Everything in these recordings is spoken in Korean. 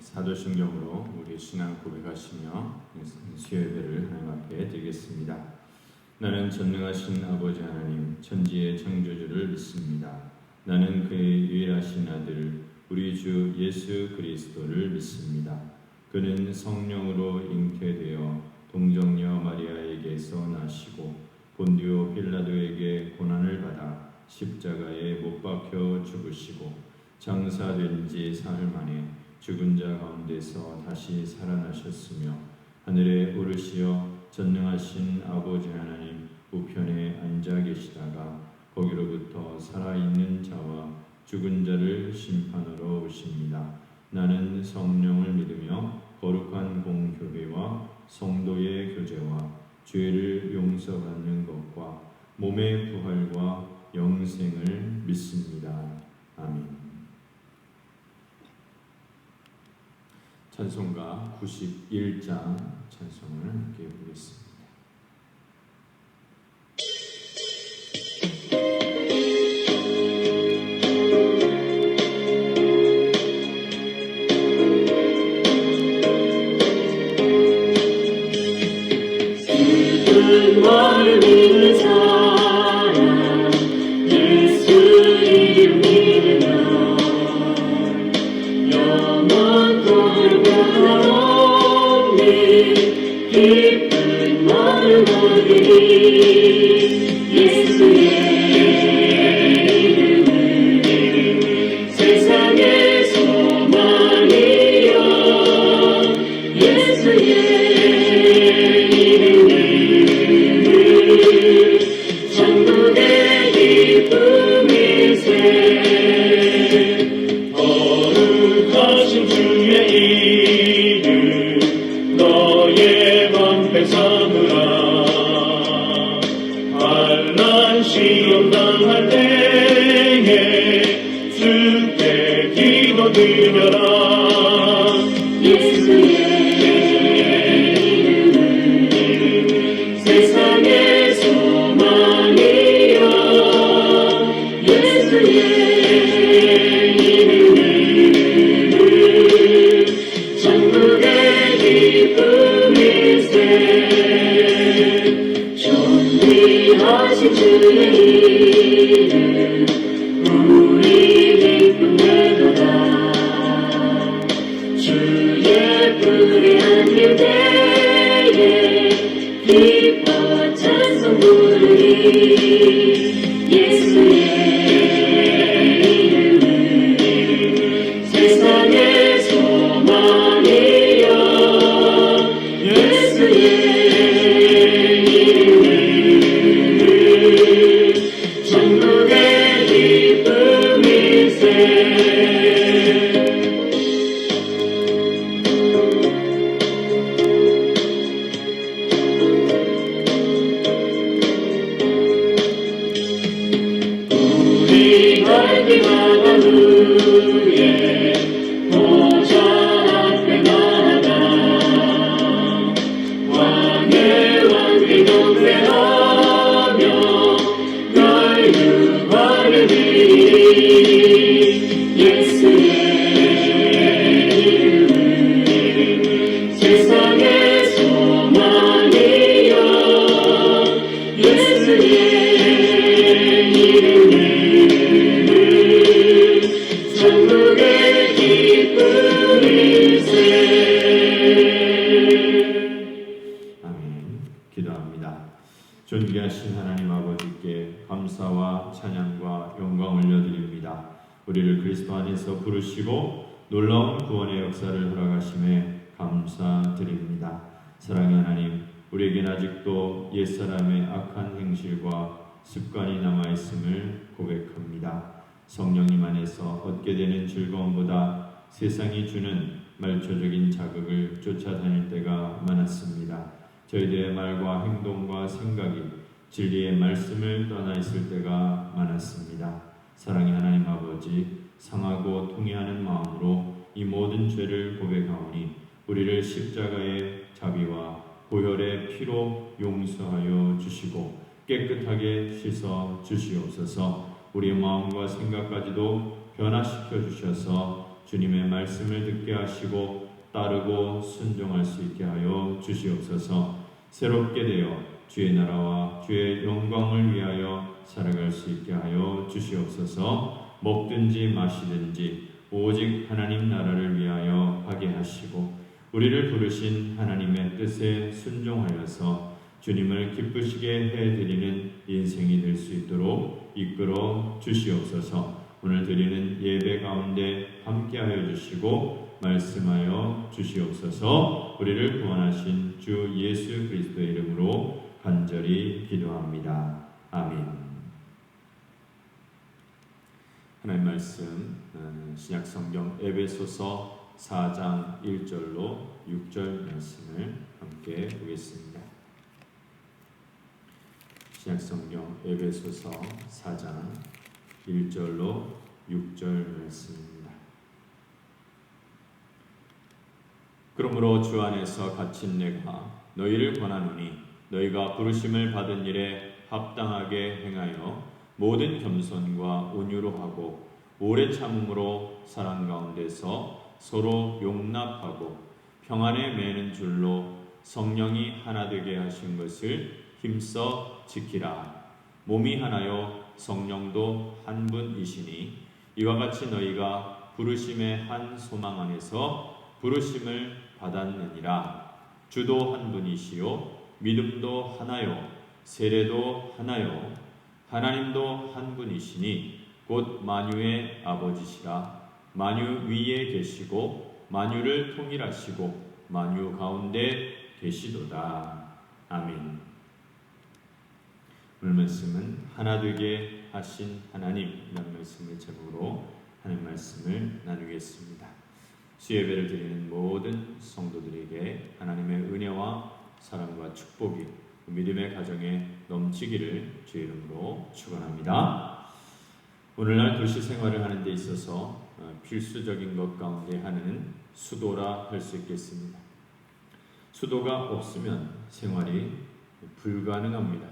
사도신경으로 우리 신앙 고백하시며 수요예배를 하나님 앞에 드리겠습니다. 나는 전능하신 아버지 하나님 천지의 창조주를 믿습니다. 나는 그의 유일하신 아들 우리 주 예수 그리스도를 믿습니다. 그는 성령으로 잉태되어 동정녀 마리아에게서 나시고 본디오 빌라도에게 고난을 받아 십자가에 못 박혀 죽으시고 장사된 지 사흘 만에 죽은 자 가운데서 다시 살아나셨으며 하늘에 오르시어 전능하신 아버지 하나님 우편에 앉아 계시다가 거기로부터 살아있는 자와 죽은 자를 심판하러 오십니다. 나는 성령을 믿으며 거룩한 공교회와 성도의 교제와 죄를 용서받는 것과 몸의 부활과 영생을 믿습니다. 아멘. 찬송가 91장 찬송을 함께 보겠습니다. 나를 믿는 사람 예수 이름 믿으면 영원토록 변함없는 기쁜 마음 얻으리. 예수의 이름은 세상의 소망이여. 예수의 천국의 기쁨일세. 거룩하신 주의 이름 너의 방패 삼으라. 환난 시험 당할 때에 주께 기도 드려라. 예수의 이름은 세상의 소망이여. 예수의 이름은 천국의 기쁨일세. 존귀하신 주의 이름 우리 기쁨 되도다. 주의 불에 안길 때에 기뻐 찬송 부르리. 예수의 이름은 세상의 소망이여. 예수의 이름은 천국의 기쁨일세. 갈비마다 후에 보좌 앞에 나아가 왕의 왕 경배하며 널 유발을 드리리. 예수의 이름은 세상의 소망이여. 예수의 이름은 천국의 기쁨일세. 아멘. 기도합니다. 존귀하신 하나님 아버지께 감사와 찬양과 영광 올려드립니다. 우리를 그리스도 안에서 부르시고 놀라운 구원의 역사를 허락하심에 감사드립니다. 사랑의 하나님, 우리에겐 아직도 옛사람의 악한 행실과 습관이 남아있음을 고백합니다. 성령님 안에서 얻게 되는 즐거움보다 세상이 주는 말초적인 자극을 쫓아다닐 때가 많았습니다. 저희들의 말과 행동과 생각이 진리의 말씀을 떠나 있을 때가 많았습니다. 사랑의 하나님 아버지, 상하고 통회하는 마음으로 이 모든 죄를 고백하오니 우리를 십자가의 자비와 보혈의 피로 용서하여 주시고 깨끗하게 씻어 주시옵소서. 우리의 마음과 생각까지도 변화시켜 주셔서 주님의 말씀을 듣게 하시고 따르고 순종할 수 있게 하여 주시옵소서. 새롭게 되어 주의 나라와 주의 영광을 위하여 살아갈 수 있게 하여 주시옵소서. 먹든지 마시든지 오직 하나님 나라를 위하여 하게 하시고 우리를 부르신 하나님의 뜻에 순종하여서 주님을 기쁘시게 해드리는 인생이 될 수 있도록 이끌어 주시옵소서. 오늘 드리는 예배 가운데 함께하여 주시고 말씀하여 주시옵소서. 우리를 구원하신 주 예수 그리스도의 이름으로 간절히 기도합니다. 아멘. 하나님 말씀 신약성경 에베소서 4장 1절로 6절 말씀을 함께 보겠습니다. 신약성경 에베소서 4장 1절로 6절 말씀입니다. 그러므로 주 안에서 갇힌 내가 너희를 권하노니 너희가 부르심을 받은 일에 합당하게 행하여 모든 겸손과 온유로 하고 오래 참음으로 사랑 가운데서 서로 용납하고 평안에 매는 줄로 성령이 하나 되게 하신 것을 힘써 지키라. 몸이 하나요 성령도 한 분이시니 이와 같이 너희가 부르심의 한 소망 안에서 부르심을 받았느니라. 주도 한 분이시요 믿음도 하나요 세례도 하나요 하나님도 한 분이시니 곧 만유의 아버지시라. 만유 위에 계시고 만유를 통일하시고 만유 가운데 계시도다. 아멘. 오늘 말씀은 하나 되게 하신 하나님이라는 말씀을 제목으로 하나님 말씀을 나누겠습니다. 수예배를 드리는 모든 성도들에게 하나님의 은혜와 사랑과 축복이 믿음의 가정에 넘치기를 주의 이름으로 축원합니다. 오늘날 도시 생활을 하는 데 있어서 필수적인 것 가운데 하나는 수도라 할 수 있겠습니다. 수도가 없으면 생활이 불가능합니다.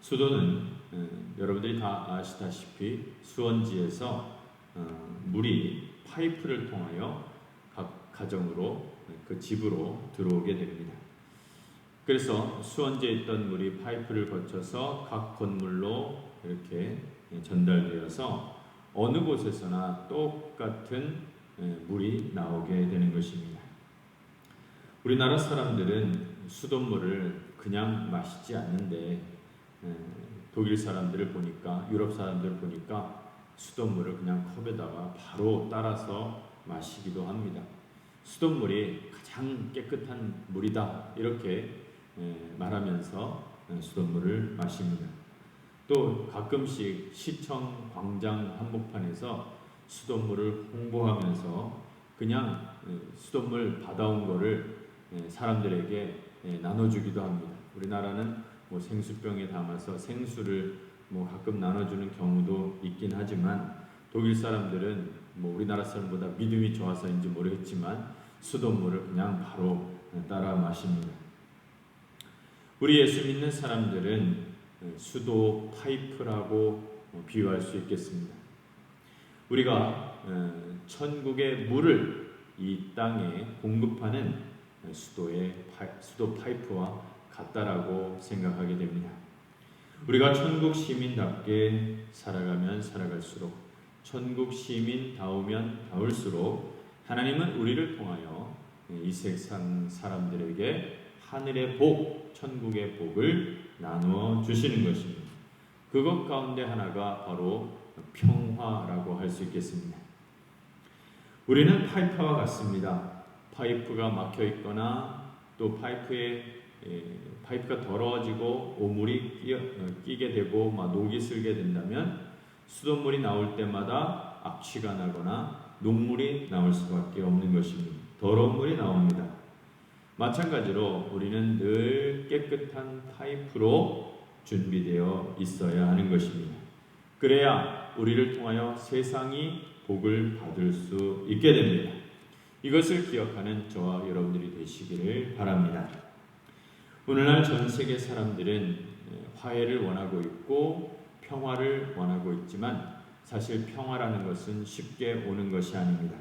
수도는 여러분들이 다 아시다시피 수원지에서 물이 파이프를 통하여 각 가정으로 그 집으로 들어오게 됩니다. 그래서 수원지에 있던 물이 파이프를 거쳐서 각 건물로 이렇게 전달되어서 어느 곳에서나 똑같은 물이 나오게 되는 것입니다. 우리나라 사람들은 수돗물을 그냥 마시지 않는데 독일 사람들을 보니까 유럽 사람들을 보니까 수돗물을 그냥 컵에다가 바로 따라서 마시기도 합니다. 수돗물이 가장 깨끗한 물이다 이렇게 말하면서 수돗물을 마십니다. 또 가끔씩 시청 광장 한복판에서 수돗물을 홍보하면서 그냥 수돗물 받아온 거를 사람들에게 나눠주기도 합니다. 우리나라는 뭐 생수병에 담아서 생수를 뭐 가끔 나눠주는 경우도 있긴 하지만 독일 사람들은 뭐 우리나라 사람보다 믿음이 좋아서인지 모르겠지만 수돗물을 그냥 바로 따라 마십니다. 우리 예수 믿는 사람들은 수도 파이프라고 비유할 수 있겠습니다. 우리가 천국의 물을 이 땅에 공급하는 수도 파이프와 같다라고 생각하게 됩니다. 우리가 천국 시민답게 살아가면 살아갈수록 천국 시민다우면 다울수록 하나님은 우리를 통하여 이 세상 사람들에게 하늘의 복, 천국의 복을 나누어 주시는 것입니다. 그것 가운데 하나가 바로 평화라고 할 수 있겠습니다. 우리는 파이프와 같습니다. 파이프가 막혀 있거나 또 파이프가 더러워지고 오물이 끼게 되고 녹이 슬게 된다면 수돗물이 나올 때마다 악취가 나거나 녹물이 나올 수밖에 없는 것입니다. 더러운 물이 나옵니다. 마찬가지로 우리는 늘 깨끗한 파이프로 준비되어 있어야 하는 것입니다. 그래야 우리를 통하여 세상이 복을 받을 수 있게 됩니다. 이것을 기억하는 저와 여러분들이 되시기를 바랍니다. 오늘날 전 세계 사람들은 화해를 원하고 있고 평화를 원하고 있지만 사실 평화라는 것은 쉽게 오는 것이 아닙니다.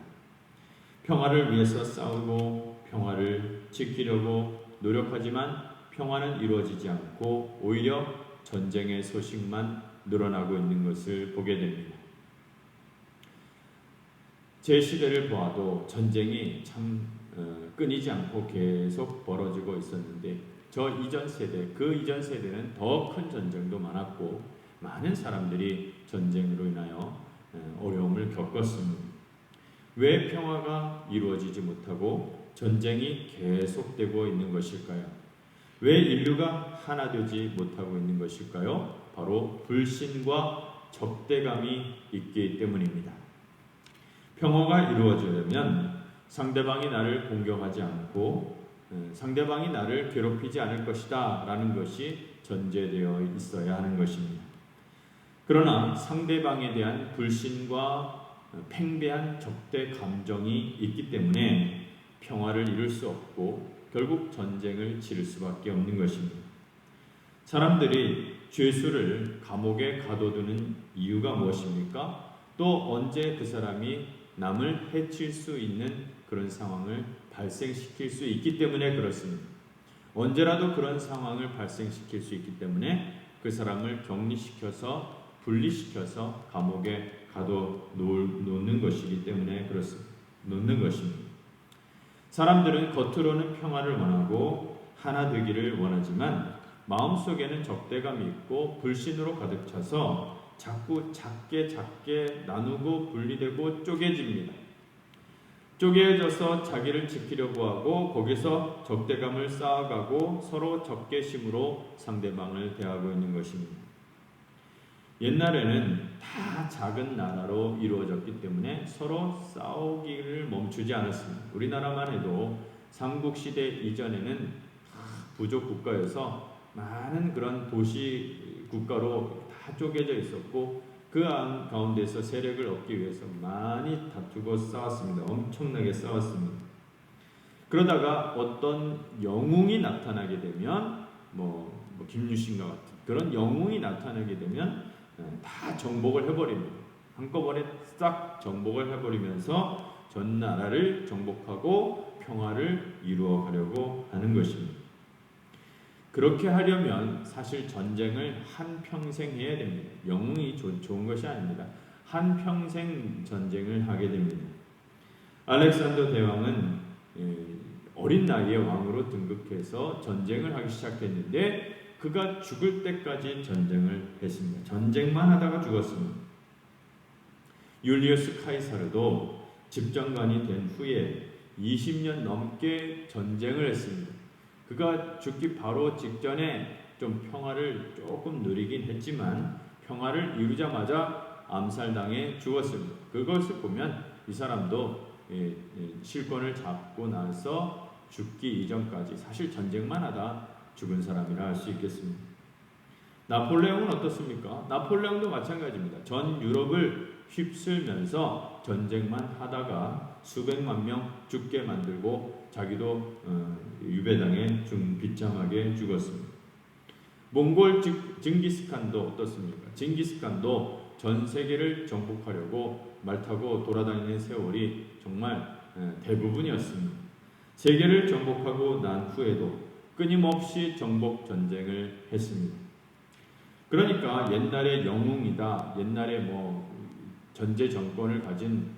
평화를 위해서 싸우고 평화를 지키려고 노력하지만 평화는 이루어지지 않고 오히려 전쟁의 소식만 늘어나고 있는 것을 보게 됩니다. 제 시대를 보아도 전쟁이 참 끊이지 않고 계속 벌어지고 있었는데 저 이전 세대, 그 이전 세대는 더 큰 전쟁도 많았고 많은 사람들이 전쟁으로 인하여 어려움을 겪었습니다. 왜 평화가 이루어지지 못하고 전쟁이 계속되고 있는 것일까요? 왜 인류가 하나 되지 못하고 있는 것일까요? 바로 불신과 적대감이 있기 때문입니다. 평화가 이루어지려면 상대방이 나를 공격하지 않고 상대방이 나를 괴롭히지 않을 것이다 라는 것이 전제되어 있어야 하는 것입니다. 그러나 상대방에 대한 불신과 팽배한 적대 감정이 있기 때문에 평화를 이룰 수 없고 결국 전쟁을 치를 수밖에 없는 것입니다. 사람들이 죄수를 감옥에 가둬두는 이유가 무엇입니까? 또 언제 그 사람이 남을 해칠 수 있는 그런 상황을 발생시킬 수 있기 때문에 그렇습니다. 언제라도 그런 상황을 발생시킬 수 있기 때문에 그 사람을 격리시켜서 분리시켜서 감옥에 가둬놓는 것이기 때문에 그렇습니다. 놓는 것입니다. 사람들은 겉으로는 평화를 원하고 하나 되기를 원하지만 마음속에는 적대감이 있고 불신으로 가득 차서 자꾸 작게 나누고 분리되고 쪼개집니다. 쪼개져서 자기를 지키려고 하고 거기서 적대감을 쌓아가고 서로 적개심으로 상대방을 대하고 있는 것입니다. 옛날에는 다 작은 나라로 이루어졌기 때문에 서로 싸우기를 멈추지 않았습니다. 우리나라만 해도 삼국시대 이전에는 부족 국가여서 많은 그런 도시 국가로 다 쪼개져 있었고 그 가운데서 세력을 얻기 위해서 많이 다투고 싸웠습니다. 엄청나게 싸웠습니다. 그러다가 어떤 영웅이 나타나게 되면 김유신과 같은 그런 영웅이 나타나게 되면 다 정복을 해버립니다. 한꺼번에 싹 정복을 해버리면서 전 나라를 정복하고 평화를 이루어 가려고 하는 것입니다. 그렇게 하려면 사실 전쟁을 한평생 해야 됩니다. 영웅이 좋은 것이 아닙니다. 한평생 전쟁을 하게 됩니다. 알렉산더 대왕은 어린 나이에 왕으로 등극해서 전쟁을 하기 시작했는데 그가 죽을 때까지 전쟁을 했습니다. 전쟁만 하다가 죽었습니다. 율리우스 카이사르도 집정관이 된 후에 20년 넘게 전쟁을 했습니다. 그가 죽기 바로 직전에 좀 평화를 조금 누리긴 했지만 평화를 이루자마자 암살당해 죽었습니다. 그것을 보면 이 사람도 실권을 잡고 나서 죽기 이전까지 사실 전쟁만 하다 죽은 사람이라 할 수 있겠습니다. 나폴레옹은 어떻습니까? 나폴레옹도 마찬가지입니다. 전 유럽을 휩쓸면서 전쟁만 하다가 수백만 명 죽게 만들고 자기도 유배당해 비참하게 죽었습니다. 몽골 징기스칸도 어떻습니까? 징기스칸도 전 세계를 정복하려고 말 타고 돌아다니는 세월이 정말 대부분이었습니다. 세계를 정복하고 난 후에도 끊임없이 정복 전쟁을 했습니다. 그러니까 옛날에 영웅이다, 옛날에 전제 정권을 가진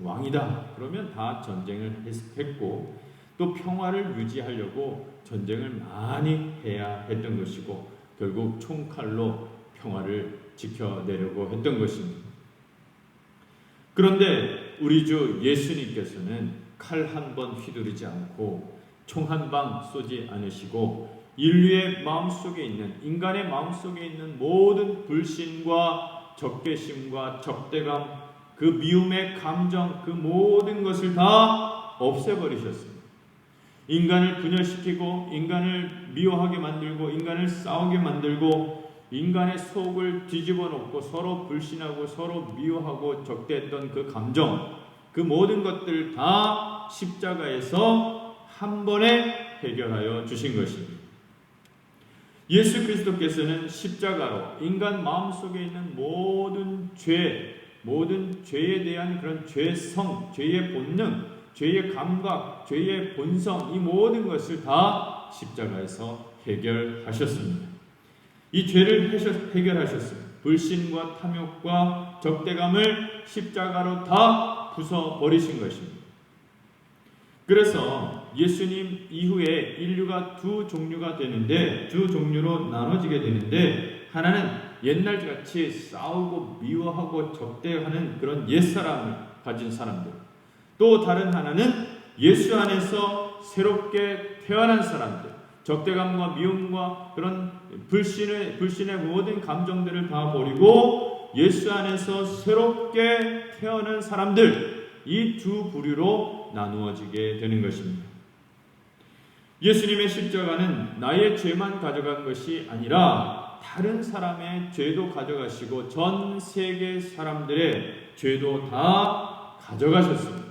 왕이다 그러면 다 전쟁을 했고 또 평화를 유지하려고 전쟁을 많이 해야 했던 것이고 결국 총칼로 평화를 지켜내려고 했던 것입니다. 그런데 우리 주 예수님께서는 칼 한 번 휘두르지 않고 총 한 방 쏘지 않으시고 인류의 마음속에 있는 인간의 마음속에 있는 모든 불신과 적개심과 적대감 그 미움의 감정 그 모든 것을 다 없애버리셨습니다. 인간을 분열시키고 인간을 미워하게 만들고 인간을 싸우게 만들고 인간의 속을 뒤집어 놓고 서로 불신하고 서로 미워하고 적대했던 그 감정 그 모든 것들을 다 십자가에서 한 번에 해결하여 주신 것입니다. 예수 그리스도께서는 십자가로 인간 마음속에 있는 모든 죄, 모든 죄에 대한 그런 죄성, 죄의 본능, 죄의 감각, 죄의 본성, 이 모든 것을 다 십자가에서 해결하셨습니다. 이 죄를 해결하셨습니다. 불신과 탐욕과 적대감을 십자가로 다 부숴버리신 것입니다. 그래서 예수님 이후에 인류가 두 종류로 나눠지게 되는데, 하나는 옛날같이 싸우고 미워하고 적대하는 그런 옛사람을 가진 사람들, 또 다른 하나는 예수 안에서 새롭게 태어난 사람들, 적대감과 미움과 그런 불신의 모든 감정들을 다 버리고 예수 안에서 새롭게 태어난 사람들, 이 두 부류로 나누어지게 되는 것입니다. 예수님의 십자가는 나의 죄만 가져간 것이 아니라 다른 사람의 죄도 가져가시고 전 세계 사람들의 죄도 다 가져가셨습니다.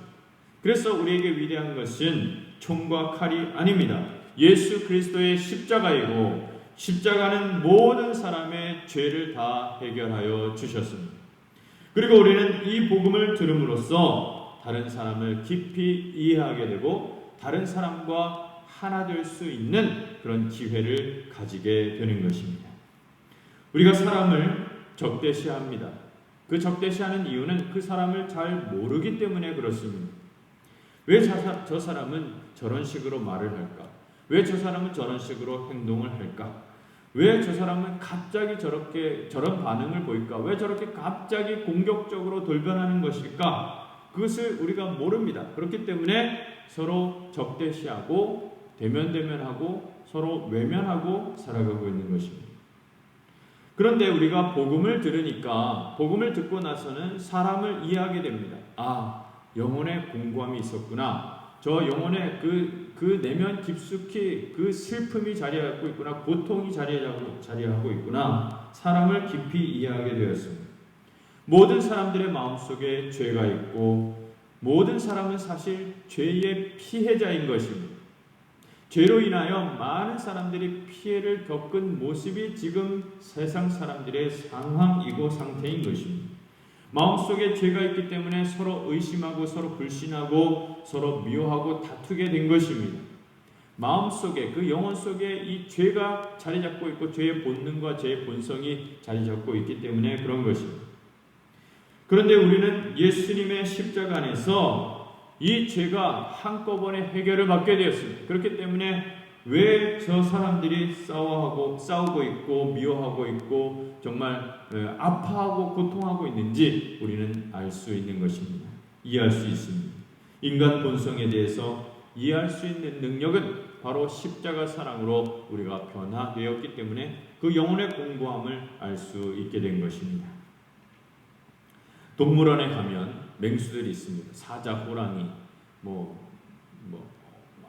그래서 우리에게 위대한 것은 총과 칼이 아닙니다. 예수 그리스도의 십자가이고, 십자가는 모든 사람의 죄를 다 해결하여 주셨습니다. 그리고 우리는 이 복음을 들음으로써 다른 사람을 깊이 이해하게 되고 다른 사람과 하나 될 수 있는 그런 기회를 가지게 되는 것입니다. 우리가 사람을 적대시합니다. 그 적대시하는 이유는 그 사람을 잘 모르기 때문에 그렇습니다. 왜 저 사람은 저런 식으로 말을 할까? 왜 저 사람은 저런 식으로 행동을 할까? 왜 저 사람은 갑자기 저런 반응을 보일까? 왜 저렇게 갑자기 공격적으로 돌변하는 것일까? 그것을 우리가 모릅니다. 그렇기 때문에 서로 적대시하고 대면하고 서로 외면하고 살아가고 있는 것입니다. 그런데 우리가 복음을 들으니까, 복음을 듣고 나서는 사람을 이해하게 됩니다. 아, 영혼의 공고함이 있었구나. 저 영혼의 그 내면 깊숙이 그 슬픔이 자리하고 있구나. 고통이 자리하고 있구나. 사람을 깊이 이해하게 되었습니다. 모든 사람들의 마음속에 죄가 있고 모든 사람은 사실 죄의 피해자인 것입니다. 죄로 인하여 많은 사람들이 피해를 겪은 모습이 지금 세상 사람들의 상황이고 상태인 것입니다. 마음속에 죄가 있기 때문에 서로 의심하고 서로 불신하고 서로 미워하고 다투게 된 것입니다. 마음속에, 그 영혼 속에 이 죄가 자리 잡고 있고 죄의 본능과 죄의 본성이 자리 잡고 있기 때문에 그런 것입니다. 그런데 우리는 예수님의 십자가 안에서 이 죄가 한꺼번에 해결을 받게 되었습니다. 그렇기 때문에 왜 저 사람들이 싸우고 있고 미워하고 있고 정말 아파하고 고통하고 있는지 우리는 알 수 있는 것입니다. 이해할 수 있습니다. 인간 본성에 대해서 이해할 수 있는 능력은 바로 십자가 사랑으로 우리가 변화되었기 때문에 그 영혼의 공고함을 알 수 있게 된 것입니다. 동물원에 가면 맹수들이 있습니다. 사자, 호랑이,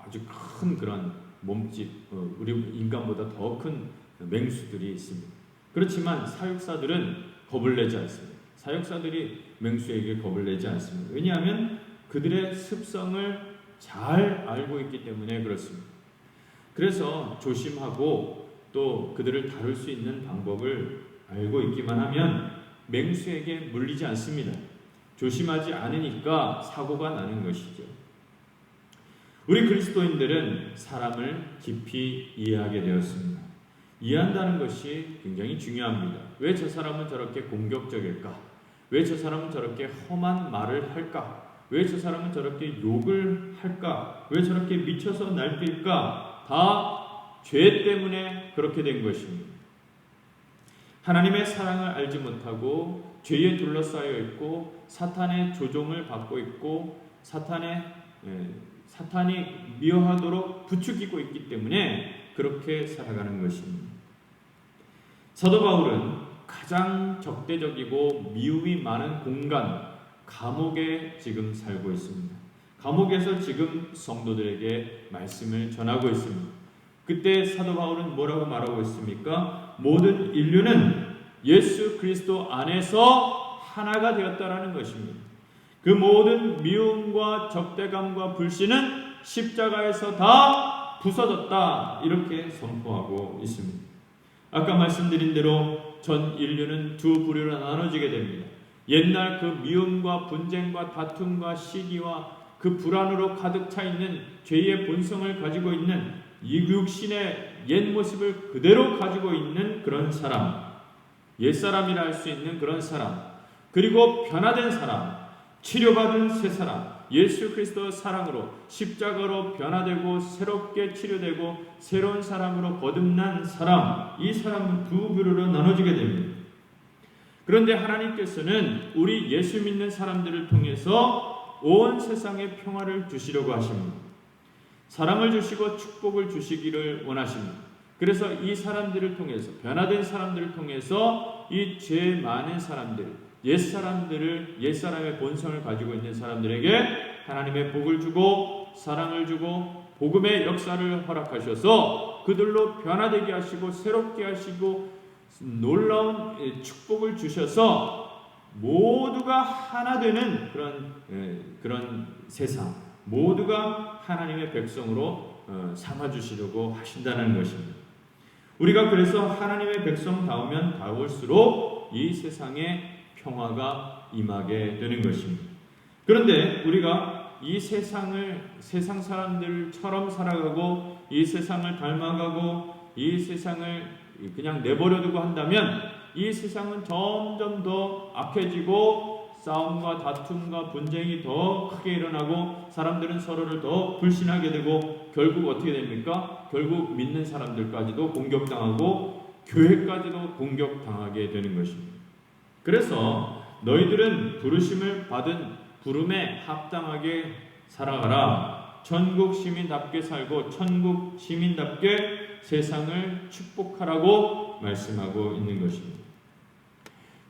아주 큰 그런 몸집, 우리 인간보다 더 큰 맹수들이 있습니다. 그렇지만 사육사들은 겁을 내지 않습니다. 사육사들이 맹수에게 겁을 내지 않습니다. 왜냐하면 그들의 습성을 잘 알고 있기 때문에 그렇습니다. 그래서 조심하고 또 그들을 다룰 수 있는 방법을 알고 있기만 하면 맹수에게 물리지 않습니다. 조심하지 않으니까 사고가 나는 것이죠. 우리 그리스도인들은 사람을 깊이 이해하게 되었습니다. 이해한다는 것이 굉장히 중요합니다. 왜 저 사람은 저렇게 공격적일까? 왜 저 사람은 저렇게 험한 말을 할까? 왜 저 사람은 저렇게 욕을 할까? 왜 저렇게 미쳐서 날뛸까? 다 죄 때문에 그렇게 된 것입니다. 하나님의 사랑을 알지 못하고 죄에 둘러싸여 있고 사탄의 조종을 받고 있고 사탄이 미워하도록 부추기고 있기 때문에 그렇게 살아가는 것입니다. 사도 바울은 가장 적대적이고 미움이 많은 공간, 감옥에 지금 살고 있습니다. 감옥에서 지금 성도들에게 말씀을 전하고 있습니다. 그때 사도 바울은 뭐라고 말하고 있습니까? 모든 인류는 예수 그리스도 안에서 하나가 되었다라는 것입니다. 그 모든 미움과 적대감과 불신은 십자가에서 다 부서졌다, 이렇게 선포하고 있습니다. 아까 말씀드린 대로 전 인류는 두 부류로 나눠지게 됩니다. 옛날 그 미움과 분쟁과 다툼과 시기와 그 불안으로 가득 차 있는 죄의 본성을 가지고 있는 이 육신의 옛 모습을 그대로 가지고 있는 그런 사람, 옛사람이라 할 수 있는 그런 사람, 그리고 변화된 사람, 치료받은 새 사람, 예수 그리스도의 사랑으로 십자가로 변화되고 새롭게 치료되고 새로운 사람으로 거듭난 사람, 이 사람은 두 부류로 나눠지게 됩니다. 그런데 하나님께서는 우리 예수 믿는 사람들을 통해서 온 세상에 평화를 주시려고 하십니다. 사랑을 주시고 축복을 주시기를 원하십니다. 그래서 이 사람들을 통해서, 변화된 사람들을 통해서 이 죄 많은 사람들, 옛사람들을, 옛사람의 본성을 가지고 있는 사람들에게 하나님의 복을 주고 사랑을 주고 복음의 역사를 허락하셔서 그들로 변화되게 하시고 새롭게 하시고 놀라운 축복을 주셔서 모두가 하나 되는 그런 세상, 모두가 하나님의 백성으로 삼아주시려고 하신다는 것입니다. 우리가 그래서 하나님의 백성다우면 다울수록 이 세상에 평화가 임하게 되는 것입니다. 그런데 우리가 이 세상 사람들처럼 살아가고 이 세상을 닮아가고 이 세상을 그냥 내버려두고 한다면 이 세상은 점점 더 악해지고 싸움과 다툼과 분쟁이 더 크게 일어나고 사람들은 서로를 더 불신하게 되고 결국 어떻게 됩니까? 결국 믿는 사람들까지도 공격당하고 교회까지도 공격당하게 되는 것입니다. 그래서 너희들은 부르심을 받은 부름에 합당하게 살아가라. 천국 시민답게 살고 천국 시민답게 세상을 축복하라고 말씀하고 있는 것입니다.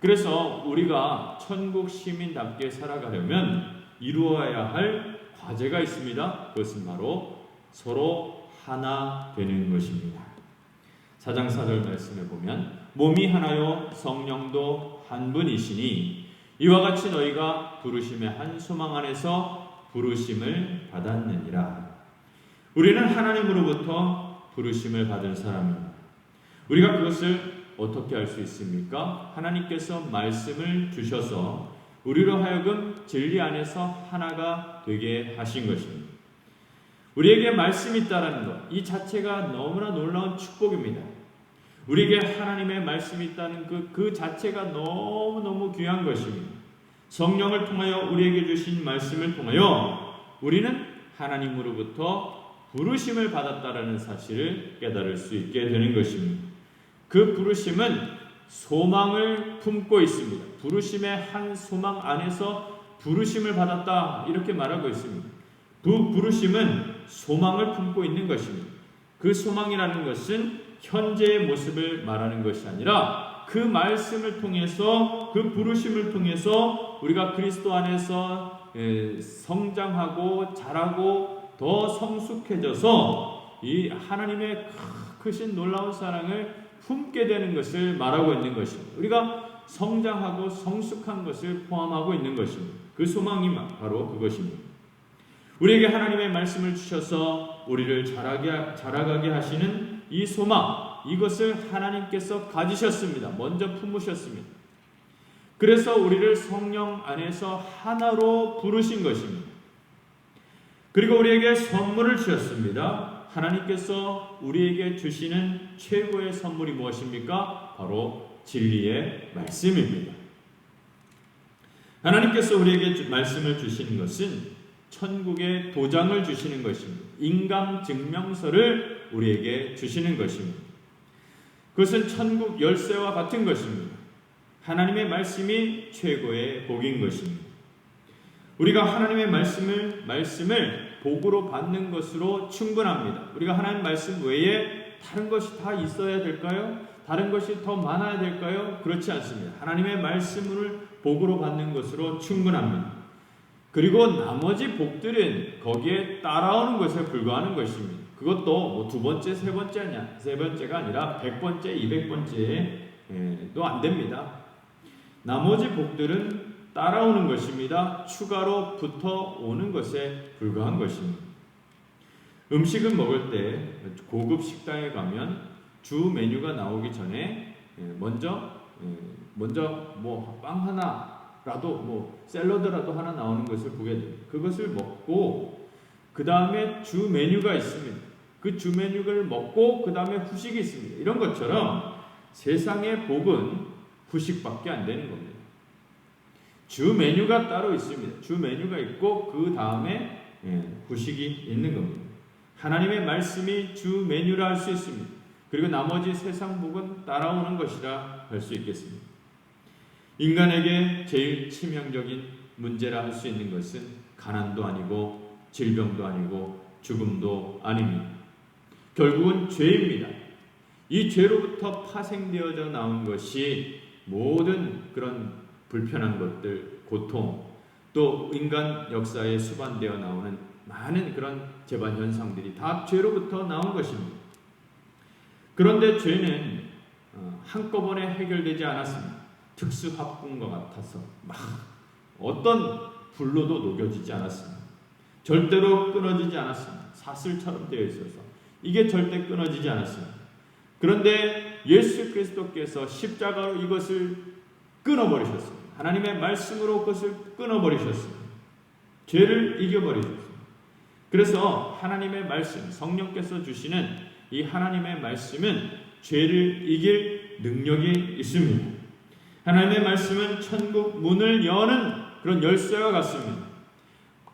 그래서 우리가 천국 시민답게 살아가려면 이루어야 할 과제가 있습니다. 그것은 바로 서로 하나 되는 것입니다. 4장 4절 말씀에 보면 몸이 하나요 성령도 한 분이시니 이와 같이 너희가 부르심의 한 소망 안에서 부르심을 받았느니라. 우리는 하나님으로부터 부르심을 받은 사람입니다. 우리가 그것을 어떻게 알 수 있습니까? 하나님께서 말씀을 주셔서 우리로 하여금 진리 안에서 하나가 되게 하신 것입니다. 우리에게 말씀이 있다는 것, 이 자체가 너무나 놀라운 축복입니다. 우리에게 하나님의 말씀이 있다는 그 자체가 너무너무 귀한 것입니다. 성령을 통하여 우리에게 주신 말씀을 통하여 우리는 하나님으로부터 부르심을 받았다라는 사실을 깨달을 수 있게 되는 것입니다. 그 부르심은 소망을 품고 있습니다. 부르심의 한 소망 안에서 부르심을 받았다 이렇게 말하고 있습니다. 그 부르심은 소망을 품고 있는 것입니다. 그 소망이라는 것은 현재의 모습을 말하는 것이 아니라 그 말씀을 통해서 그 부르심을 통해서 우리가 그리스도 안에서 성장하고 자라고 더 성숙해져서 이 하나님의 크신 놀라운 사랑을 품게 되는 것을 말하고 있는 것입니다. 우리가 성장하고 성숙한 것을 포함하고 있는 것입니다. 그 소망이 바로 그것입니다. 우리에게 하나님의 말씀을 주셔서 우리를 자라가게 하시는 이 소망, 이것을 하나님께서 가지셨습니다. 먼저 품으셨습니다. 그래서 우리를 성령 안에서 하나로 부르신 것입니다. 그리고 우리에게 선물을 주셨습니다. 하나님께서 우리에게 주시는 최고의 선물이 무엇입니까? 바로 진리의 말씀입니다. 하나님께서 우리에게 말씀을 주시는 것은 천국의 도장을 주시는 것입니다. 인감 증명서를 우리에게 주시는 것입니다. 그것은 천국 열쇠와 같은 것입니다. 하나님의 말씀이 최고의 복인 것입니다. 우리가 하나님의 말씀을 복으로 받는 것으로 충분합니다. 우리가 하나님 말씀 외에 다른 것이 다 있어야 될까요? 다른 것이 더 많아야 될까요? 그렇지 않습니다. 하나님의 말씀을 복으로 받는 것으로 충분합니다. 그리고 나머지 복들은 거기에 따라오는 것에 불과하는 것입니다. 그것도 뭐 두 번째, 세 번째가 아니라 100번째, 200번째도 안 됩니다. 나머지 복들은 따라오는 것입니다. 추가로 붙어오는 것에 불과한 것입니다. 음식을 먹을 때 고급 식당에 가면 주 메뉴가 나오기 전에 먼저 뭐 빵 하나 샐러드라도 샐러드라도 하나 나오는 것을 보게 됩니다. 그것을 먹고 그 다음에 주 메뉴가 있습니다. 그 주 메뉴를 먹고 그 다음에 후식이 있습니다. 이런 것처럼 세상의 복은 후식밖에 안 되는 겁니다. 주 메뉴가 따로 있습니다. 주 메뉴가 있고 그 다음에 후식이 있는 겁니다. 하나님의 말씀이 주 메뉴라 할 수 있습니다. 그리고 나머지 세상 복은 따라오는 것이라 할 수 있겠습니다. 인간에게 제일 치명적인 문제라 할 수 있는 것은 가난도 아니고 질병도 아니고 죽음도 아닙니다. 결국은 죄입니다. 이 죄로부터 파생되어져 나온 것이 모든 그런 불편한 것들, 고통, 또 인간 역사에 수반되어 나오는 많은 그런 재반 현상들이 다 죄로부터 나온 것입니다. 그런데 죄는 한꺼번에 해결되지 않았습니다. 특수합군과 같아서 막 어떤 불로도 녹여지지 않았습니다. 절대로 끊어지지 않았습니다. 사슬처럼 되어 있어서 이게 절대 끊어지지 않았습니다. 그런데 예수 그리스도께서 십자가로 이것을 끊어버리셨습니다. 하나님의 말씀으로 그것을 끊어버리셨습니다. 죄를 이겨버리셨습니다. 그래서 하나님의 말씀, 성령께서 주시는 이 하나님의 말씀은 죄를 이길 능력이 있습니다. 하나님의 말씀은 천국 문을 여는 그런 열쇠와 같습니다.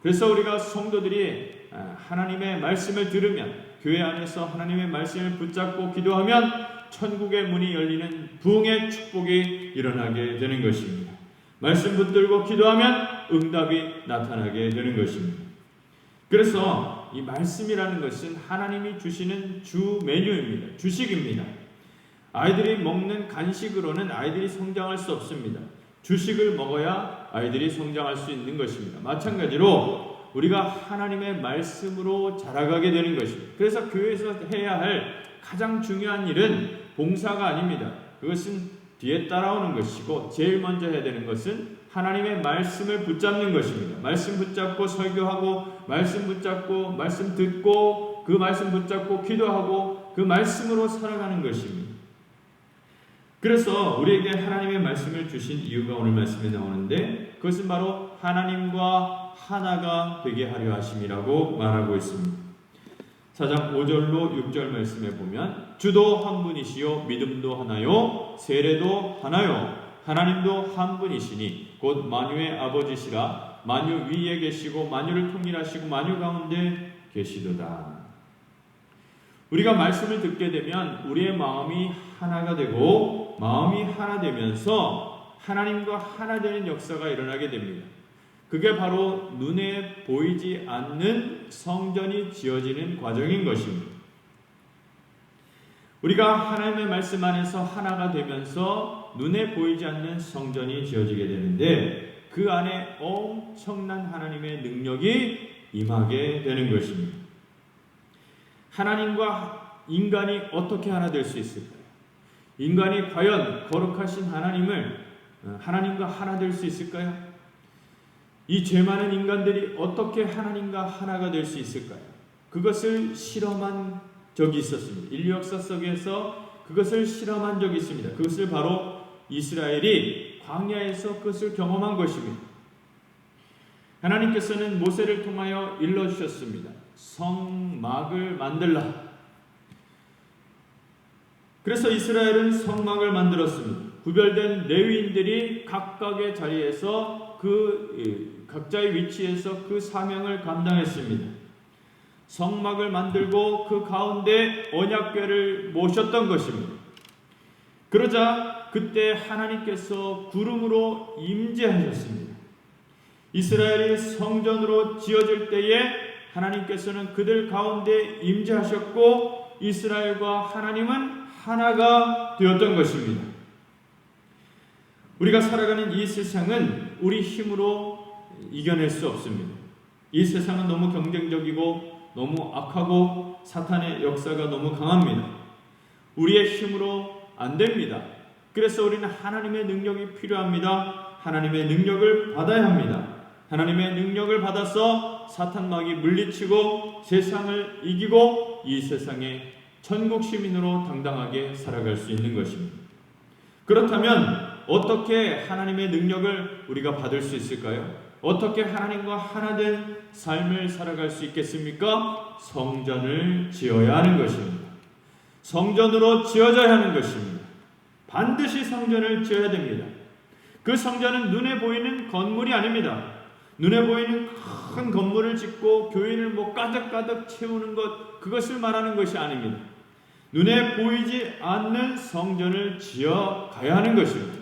그래서 우리가 성도들이 하나님의 말씀을 들으면, 교회 안에서 하나님의 말씀을 붙잡고 기도하면 천국의 문이 열리는 부흥의 축복이 일어나게 되는 것입니다. 말씀 붙들고 기도하면 응답이 나타나게 되는 것입니다. 그래서 이 말씀이라는 것은 하나님이 주시는 주 메뉴입니다. 주식입니다. 아이들이 먹는 간식으로는 아이들이 성장할 수 없습니다. 주식을 먹어야 아이들이 성장할 수 있는 것입니다. 마찬가지로 우리가 하나님의 말씀으로 자라가게 되는 것입니다. 그래서 교회에서 해야 할 가장 중요한 일은 봉사가 아닙니다. 그것은 뒤에 따라오는 것이고 제일 먼저 해야 되는 것은 하나님의 말씀을 붙잡는 것입니다. 말씀 붙잡고 설교하고, 말씀 붙잡고 말씀 듣고, 그 말씀 붙잡고 기도하고, 그 말씀으로 살아가는 것입니다. 그래서 우리에게 하나님의 말씀을 주신 이유가 오늘 말씀에 나오는데, 그것은 바로 하나님과 하나가 되게 하려 하심이라고 말하고 있습니다. 4장 5절로 6절 말씀에 보면, 주도 한 분이시요 믿음도 하나요 세례도 하나요 하나님도 한 분이시니 곧 만유의 아버지시라. 만유 위에 계시고 만유를 통일하시고 만유 가운데 계시도다. 우리가 말씀을 듣게 되면 우리의 마음이 하나가 되고, 마음이 하나 되면서 하나님과 하나 되는 역사가 일어나게 됩니다. 그게 바로 눈에 보이지 않는 성전이 지어지는 과정인 것입니다. 우리가 하나님의 말씀 안에서 하나가 되면서 눈에 보이지 않는 성전이 지어지게 되는데, 그 안에 엄청난 하나님의 능력이 임하게 되는 것입니다. 하나님과 인간이 어떻게 하나 될 수 있을까요? 인간이 과연 거룩하신 하나님과 하나 될 수 있을까요? 이 죄 많은 인간들이 어떻게 하나님과 하나가 될 수 있을까요? 그것을 실험한 적이 있었습니다. 인류 역사 속에서 그것을 실험한 적이 있습니다. 그것을 바로 이스라엘이 광야에서 그것을 경험한 것입니다. 하나님께서는 모세를 통하여 일러주셨습니다. 성막을 만들라. 그래서 이스라엘은 성막을 만들었습니다. 구별된 레위인들이 각각의 자리에서 각자의 위치에서 그 사명을 감당했습니다. 성막을 만들고 그 가운데 언약궤를 모셨던 것입니다. 그러자 그때 하나님께서 구름으로 임재하셨습니다. 이스라엘이 성전으로 지어질 때에 하나님께서는 그들 가운데 임재하셨고, 이스라엘과 하나님은 하나가 되었던 것입니다. 우리가 살아가는 이 세상은 우리 힘으로 이겨낼 수 없습니다. 이 세상은 너무 경쟁적이고 너무 악하고 사탄의 역사가 너무 강합니다. 우리의 힘으로 안 됩니다. 그래서 우리는 하나님의 능력이 필요합니다. 하나님의 능력을 받아야 합니다. 하나님의 능력을 받아서 사탄마귀 물리치고 세상을 이기고 이 세상에 천국 시민으로 당당하게 살아갈 수 있는 것입니다. 그렇다면 어떻게 하나님의 능력을 우리가 받을 수 있을까요? 어떻게 하나님과 하나된 삶을 살아갈 수 있겠습니까? 성전을 지어야 하는 것입니다. 성전으로 지어져야 하는 것입니다. 반드시 성전을 지어야 됩니다. 그 성전은 눈에 보이는 건물이 아닙니다. 눈에 보이는 큰 건물을 짓고 교인을 가득가득 채우는 것, 그것을 말하는 것이 아닙니다. 눈에 보이지 않는 성전을 지어 가야 하는 것입니다.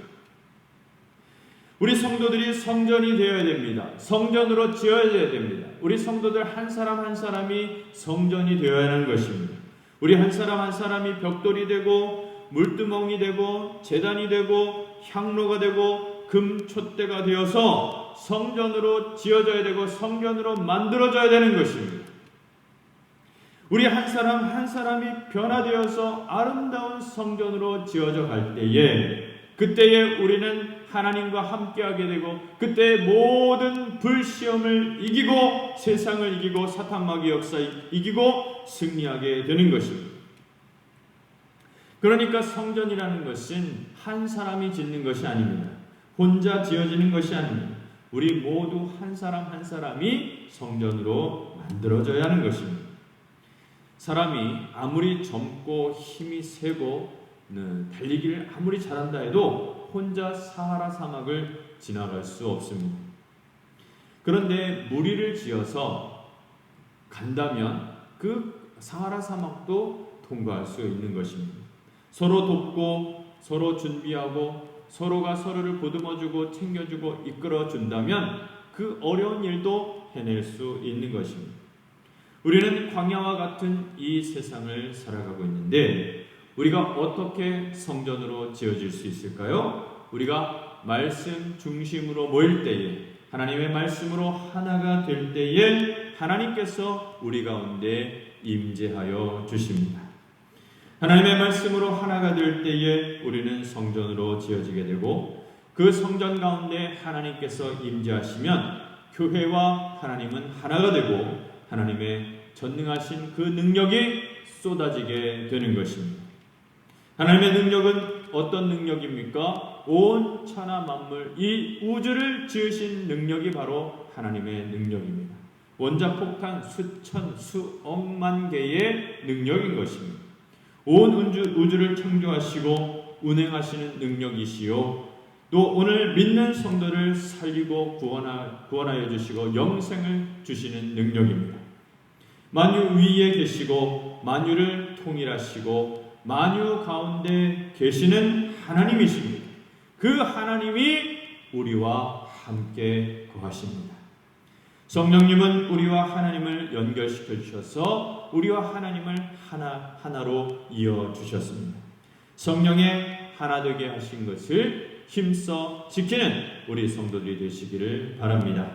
우리 성도들이 성전이 되어야 됩니다. 성전으로 지어져야 됩니다. 우리 성도들 한 사람 한 사람이 성전이 되어야 하는 것입니다. 우리 한 사람 한 사람이 벽돌이 되고 물두멍이 되고 제단이 되고 향로가 되고 금촛대가 되어서 성전으로 지어져야 되고 성전으로 만들어져야 되는 것입니다. 우리 한 사람 한 사람이 변화되어서 아름다운 성전으로 지어져 갈 때에, 그때에 우리는 하나님과 함께하게 되고, 그때 모든 불시험을 이기고 세상을 이기고 사탄 마귀 역사 이기고 승리하게 되는 것입니다. 그러니까 성전이라는 것은 한 사람이 짓는 것이 아닙니다. 혼자 지어지는 것이 아닙니다. 우리 모두 한 사람 한 사람이 성전으로 만들어져야 하는 것입니다. 사람이 아무리 젊고 힘이 세고 달리기를 아무리 잘한다 해도 혼자 사하라 사막을 지나갈 수 없습니다. 그런데 무리를 지어서 간다면 그 사하라 사막도 통과할 수 있는 것입니다. 서로 돕고 서로 준비하고 서로가 서로를 보듬어주고 챙겨주고 이끌어준다면 그 어려운 일도 해낼 수 있는 것입니다. 우리는 광야와 같은 이 세상을 살아가고 있는데 우리가 어떻게 성전으로 지어질 수 있을까요? 우리가 말씀 중심으로 모일 때에, 하나님의 말씀으로 하나가 될 때에 하나님께서 우리 가운데 임재하여 주십니다. 하나님의 말씀으로 하나가 될 때에 우리는 성전으로 지어지게 되고, 그 성전 가운데 하나님께서 임재하시면 교회와 하나님은 하나가 되고 하나님의 전능하신 그 능력이 쏟아지게 되는 것입니다. 하나님의 능력은 어떤 능력입니까? 온 천하 만물, 이 우주를 지으신 능력이 바로 하나님의 능력입니다. 원자폭탄 수천 수억만 개의 능력인 것입니다. 온 우주를 창조하시고 운행하시는 능력이시요, 또 오늘 믿는 성도를 살리고 구원하여 주시고 영생을 주시는 능력입니다. 만유 위에 계시고 만유를 통일하시고 만유 가운데 계시는 하나님이십니다. 그 하나님이 우리와 함께 거하십니다. 성령님은 우리와 하나님을 연결시켜 주셔서 우리와 하나님을 하나로 이어 주셨습니다. 성령의 하나 되게 하신 것을 힘써 지키는 우리 성도들이 되시기를 바랍니다.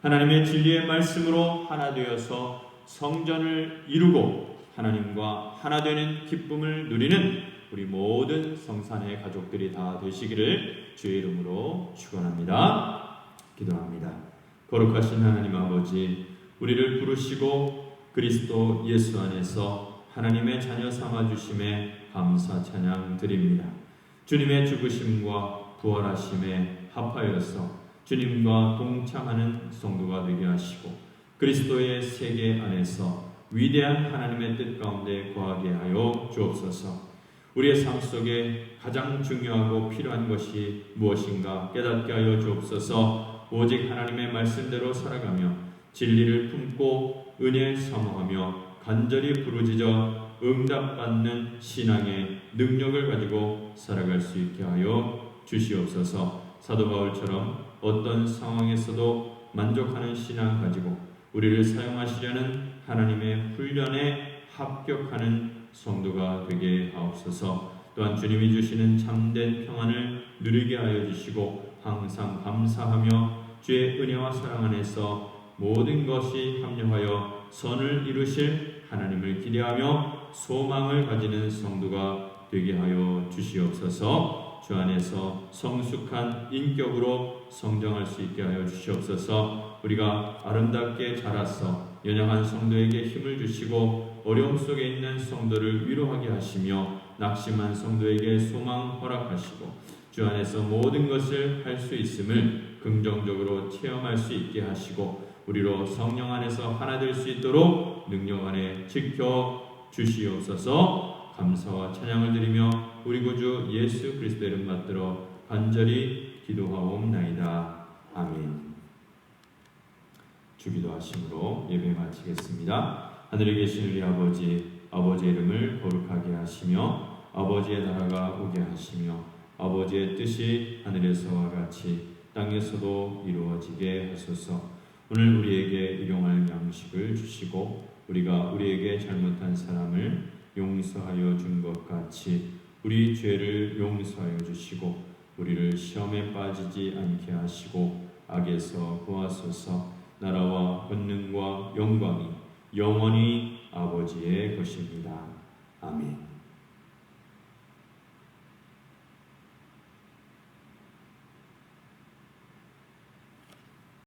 하나님의 진리의 말씀으로 하나 되어서 성전을 이루고 하나님과 하나 되는 기쁨을 누리는 우리 모든 성산의 가족들이 다 되시기를 주의 이름으로 축원합니다. 기도합니다. 거룩하신 하나님 아버지, 우리를 부르시고 그리스도 예수 안에서 하나님의 자녀 삼아 주심에 감사 찬양 드립니다. 주님의 죽으심과 부활하심에 합하여서 주님과 동참하는 성도가 되게 하시고 그리스도의 세계 안에서 위대한 하나님의 뜻 가운데 거하게 하여 주옵소서. 우리의 삶 속에 가장 중요하고 필요한 것이 무엇인가 깨닫게 하여 주옵소서. 오직 하나님의 말씀대로 살아가며 진리를 품고 은혜를 사모하며 간절히 부르짖어 응답받는 신앙의 능력을 가지고 살아갈 수 있게 하여 주시옵소서. 사도 바울처럼 어떤 상황에서도 만족하는 신앙 가지고 우리를 사용하시려는 하나님의 훈련에 합격하는 성도가 되게 하옵소서. 또한 주님이 주시는 참된 평안을 누리게 하여 주시고 항상 감사하며 주의 은혜와 사랑 안에서 모든 것이 합력하여 선을 이루실 하나님을 기대하며 소망을 가지는 성도가 되게 하여 주시옵소서. 주 안에서 성숙한 인격으로 성장할 수 있게 하여 주시옵소서. 우리가 아름답게 자라서 연약한 성도에게 힘을 주시고 어려움 속에 있는 성도를 위로하게 하시며 낙심한 성도에게 소망 허락하시고 주 안에서 모든 것을 할 수 있음을 긍정적으로 체험할 수 있게 하시고 우리로 성령 안에서 하나 될 수 있도록 능력 안에 지켜 주시옵소서. 감사와 찬양을 드리며 우리 구주 예수 그리스도의 이름 받들어 간절히 기도하옵나이다. 아멘. 주기도하심으로 예배 마치겠습니다. 하늘에 계신 우리 아버지, 아버지의 이름을 거룩하게 하시며 아버지의 나라가 오게 하시며 아버지의 뜻이 하늘에서와 같이 땅에서도 이루어지게 하소서. 오늘 우리에게 일용할 양식을 주시고 우리가 우리에게 잘못한 사람을 용서하여 준 것 같이 우리 죄를 용서하여 주시고 우리를 시험에 빠지지 않게 하시고 악에서 구하소서. 나라와 권능과 영광이 영원히 아버지의 것입니다. 아멘.